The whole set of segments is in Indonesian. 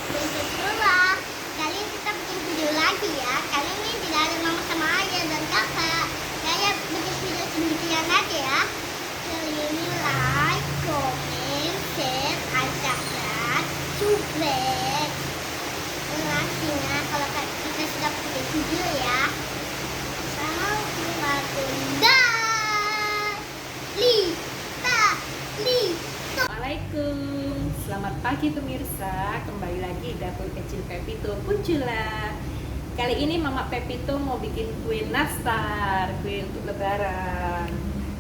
Begitulah. Kali ini kita bikin video lagi ya. Kali ini tidak ada mama sama ayah dan kakak. Saya bikin video sendirian aja ya. Kali ini like, komen, share, subscribe, subscribe. Pastinya kalau kita sudah bikin video ya. Assalamualaikum, selamat pagi pemirsa. Kembali lagi di dapur kecil Pepito Puncula. Kali ini Mama Pepito mau bikin kue nastar, kue untuk lebaran.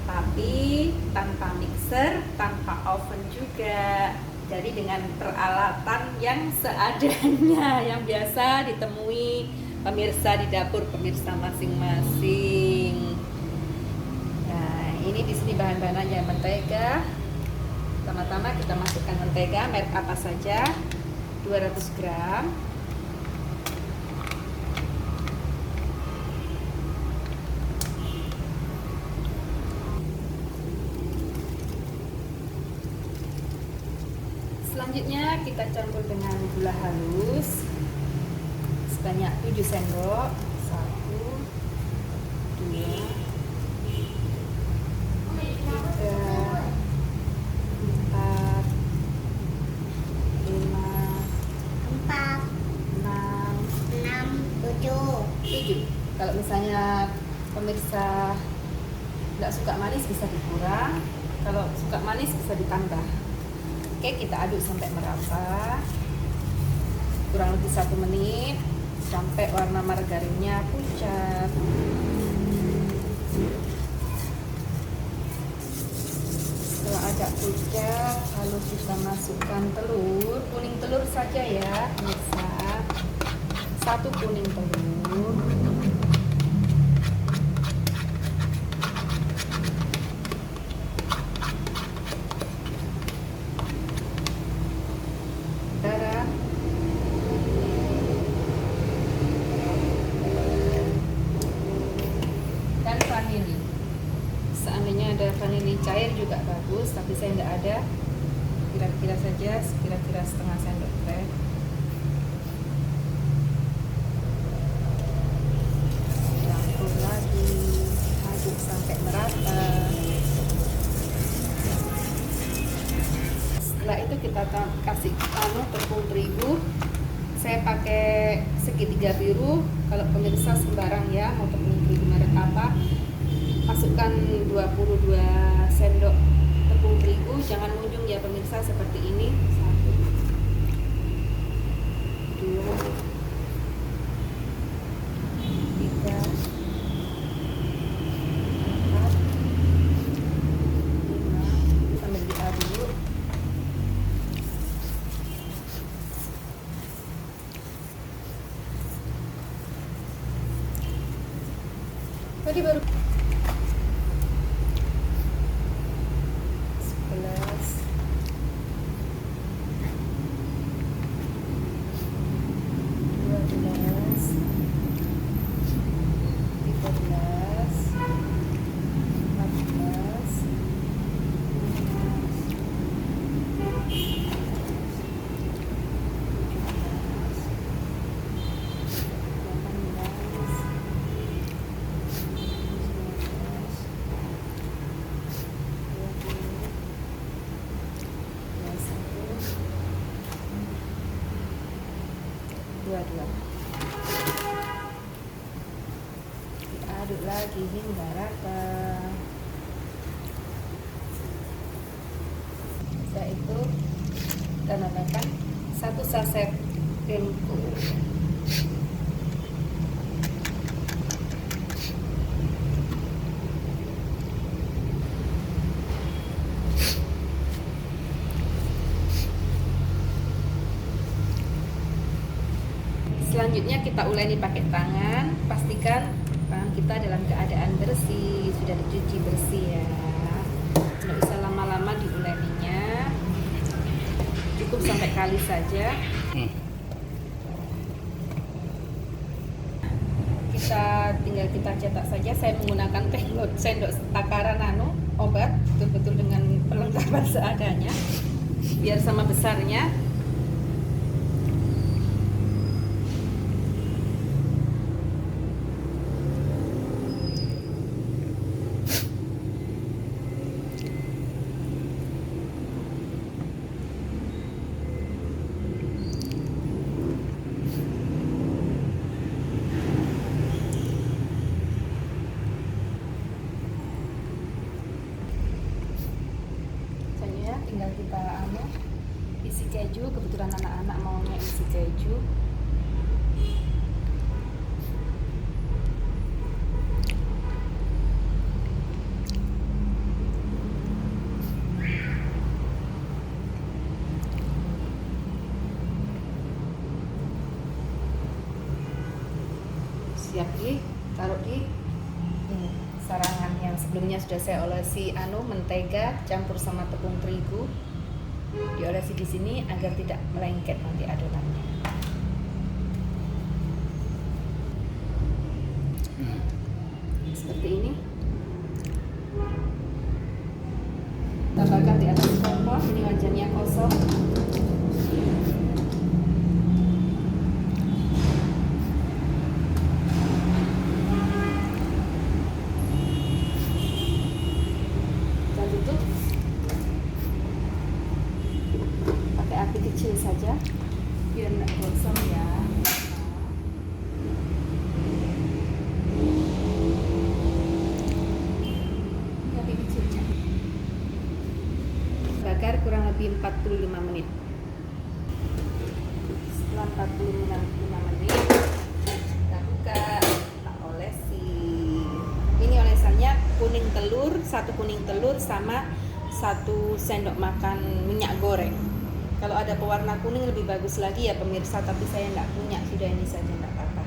Tapi tanpa mixer, tanpa oven juga. Jadi dengan peralatan yang seadanya, yang biasa ditemui pemirsa di dapur pemirsa masing-masing. Nah, ini di sini bahan-bahannya mentega. Pertama-tama kita masukkan mentega, merek apa saja, 200 gram. Selanjutnya kita campur dengan gula halus sebanyak 7 sendok. 1, 2, 3, 4, 5, 7. Kalau misalnya pemirsa tidak suka manis bisa dikurang, kalau suka manis bisa ditambah. Oke, kita aduk sampai merata, kurang lebih 1 menit sampai warna margarinnya pucat. Setelah agak pucat, lalu kita masukkan telur, kuning telur saja ya pemirsa, 1 kuning telur. Garam, dan vanili. Seandainya ada vanili cair juga bagus, tapi saya tidak ada. Kira-kira saja, kira-kira setengah sendok teh. Campur lagi, aduk sampai merata. Setelah itu kita kasih tepung terigu. Saya pakai segitiga biru. Kalau pemirsa sembarang ya, mau tepung terigu merek apa, masukkan 22 sendok tepung terigu. Jangan munjung ya pemirsa, seperti ini. 1, 2, 3, 4, 5, sambil diaduk. Tadi baru 11, 12, 13, 14, 22. Diaduk lagi hingga rata. Setelah itu kita tambahkan 1 saset tempo. Selanjutnya kita uleni pakai tangan. Pastikan tangan kita dalam keadaan bersih, sudah dicuci bersih ya. Tidak usah lama-lama diuleninya, cukup sampai kali saja. Tinggal kita cetak saja. Saya menggunakan sendok takaran obat, betul-betul dengan perlengkapan seadanya biar sama besarnya. keju, kebetulan anak-anak maunya isi keju. Siap taruh di sarangan yang sebelumnya sudah saya olesi mentega campur sama tepung terigu. Diolesi di sini agar tidak melengket nanti adonannya. Seperti ini. Tambahkan di atas kompor. Ini wajannya kosong. Api kecil saja biar nggak gosong ya. Api kecilnya bakar kurang lebih 45 menit. Setelah 45 menit kita buka, kita olesi. Ini olesannya kuning telur, 1 kuning telur sama 1 sendok makan minyak goreng. Kalau ada pewarna kuning lebih bagus lagi ya pemirsa, tapi saya nggak punya, sudah ini saja nggak apa-apa.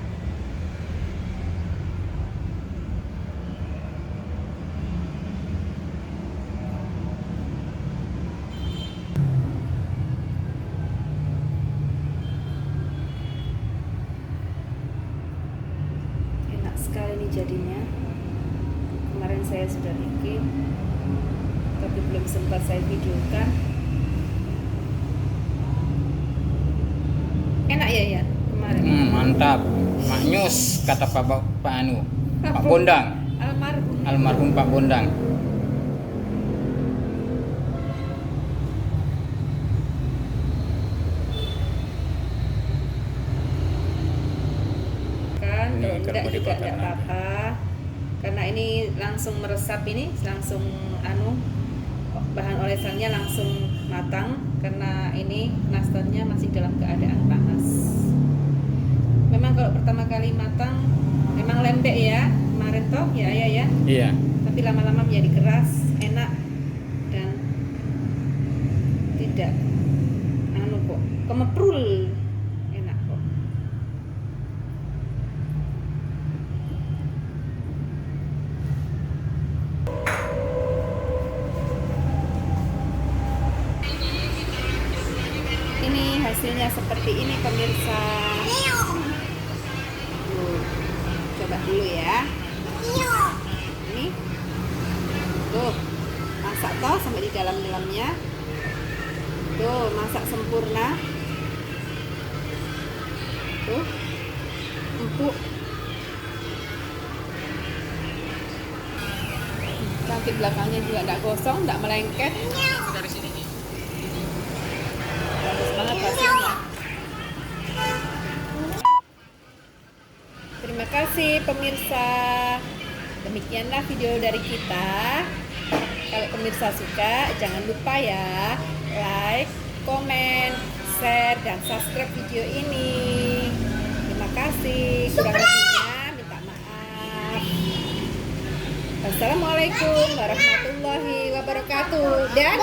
Enak sekali ini jadinya. Kemarin saya sudah bikin, tapi belum sempat saya videokan. Enak ya kemarin. Mantap, maknyus kata Pak Bondang. Almarhum Pak Bondang. Kan, kalau enggak juga enggak apa-apa. Karena ini langsung meresap, ini langsung bahan olesannya langsung matang karena ini nastarnya masih dalam keadaan panas. Memang kalau pertama kali matang memang lembek ya kemarin toh ya ya. Iya. Tapi lama-lama menjadi keras, enak dan tidak kok kemeprul, enak kok. Ini hasilnya seperti ini pemirsa. Coba dulu ya. Ini tuh masak toh sampai di dalamnya. Tuh masak sempurna. Tuh empuk. Cantik, belakangnya juga tidak gosong, tidak melengket. Dari sini nih. Bagus banget hasilnya. Terima kasih pemirsa. Demikianlah video dari kita. Kalau pemirsa suka, jangan lupa ya like, komen, share, dan subscribe video ini. Terima kasih. Kurang lebihnya minta maaf. Assalamualaikum warahmatullahi wabarakatuh. Dan